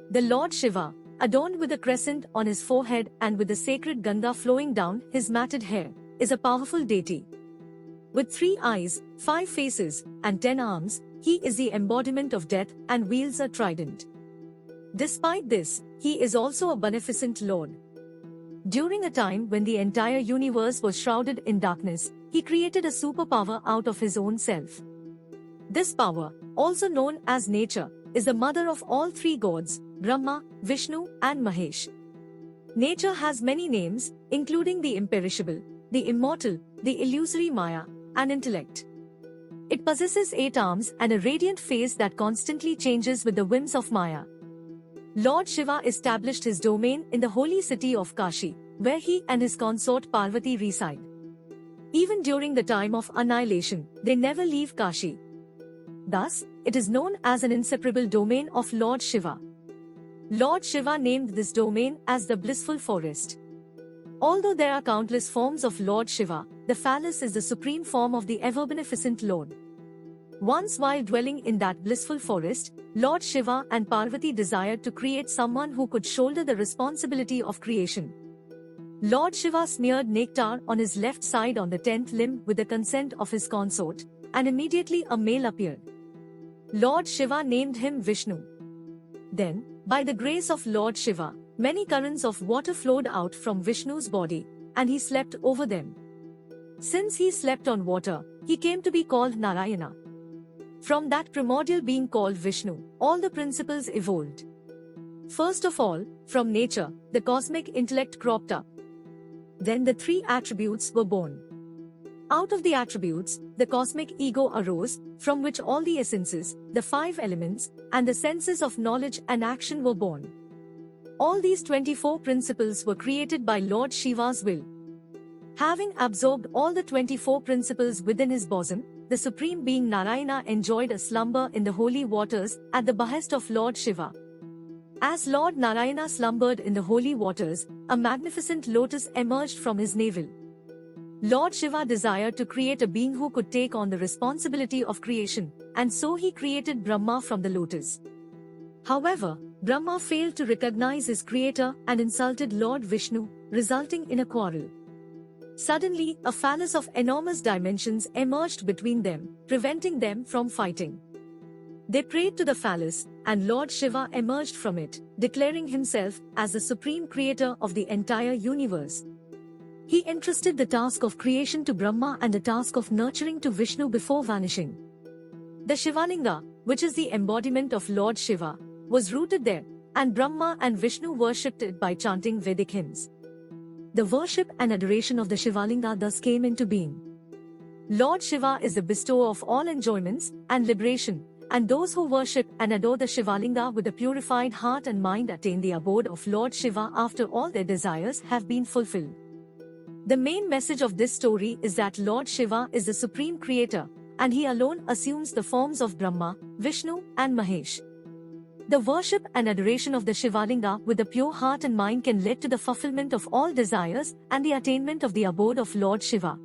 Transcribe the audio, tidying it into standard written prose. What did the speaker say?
The Lord Shiva, adorned with a crescent on his forehead and with the sacred Ganga flowing down his matted hair, is a powerful deity. With 3 eyes, 5 faces, and 10 arms, he is the embodiment of death and wields a trident. Despite this, he is also a beneficent Lord. During a time when the entire universe was shrouded in darkness, he created a superpower out of his own self. This power, also known as nature, is the mother of all 3 gods, Brahma, Vishnu, and Mahesha. Nature has many names, including the imperishable, the immortal, the illusory Maya, and intellect. It possesses 8 arms and a radiant face that constantly changes with the whims of Maya. Lord Shiva established his domain in the holy city of Kashi, where he and his consort Parvati reside. Even during the time of annihilation, they never leave Kashi. Thus, it is known as an inseparable domain of Lord Shiva. Lord Shiva named this domain as the blissful forest. Although there are countless forms of Lord Shiva, the phallus is the supreme form of the ever-beneficent Lord. Once while dwelling in that blissful forest, Lord Shiva and Parvati desired to create someone who could shoulder the responsibility of creation. Lord Shiva smeared nectar on his left side on the 10th limb with the consent of his consort, and immediately a male appeared. Lord Shiva named him Vishnu. Then, by the grace of Lord Shiva, many currents of water flowed out from Vishnu's body, and he slept over them. Since he slept on water, he came to be called Narayana. From that primordial being called Vishnu, all the principles evolved. First of all, from nature, the cosmic intellect cropped up. Then the 3 attributes were born. Out of the attributes, the cosmic ego arose, from which all the essences, the 5 elements, and the senses of knowledge and action were born. All these 24 principles were created by Lord Shiva's will. Having absorbed all the 24 principles within his bosom, the Supreme Being Narayana enjoyed a slumber in the holy waters at the behest of Lord Shiva. As Lord Narayana slumbered in the holy waters, a magnificent lotus emerged from his navel. Lord Shiva desired to create a being who could take on the responsibility of creation, and so he created Brahma from the lotus. However, Brahma failed to recognize his creator and insulted Lord Vishnu, resulting in a quarrel. Suddenly, a phallus of enormous dimensions emerged between them, preventing them from fighting. They prayed to the phallus, and Lord Shiva emerged from it, declaring himself as the supreme creator of the entire universe. He entrusted the task of creation to Brahma and the task of nurturing to Vishnu before vanishing. The Shiva-linga, which is the embodiment of Lord Shiva, was rooted there, and Brahma and Vishnu worshipped it by chanting Vedic hymns. The worship and adoration of the Shiva-linga thus came into being. Lord Shiva is the bestower of all enjoyments and liberation, and those who worship and adore the Shiva-linga with a purified heart and mind attain the abode of Lord Shiva after all their desires have been fulfilled. The main message of this story is that Lord Shiva is the supreme creator, and he alone assumes the forms of Brahma, Vishnu, and Mahesha. The worship and adoration of the Shiva-linga with a pure heart and mind can lead to the fulfillment of all desires and the attainment of the abode of Lord Shiva,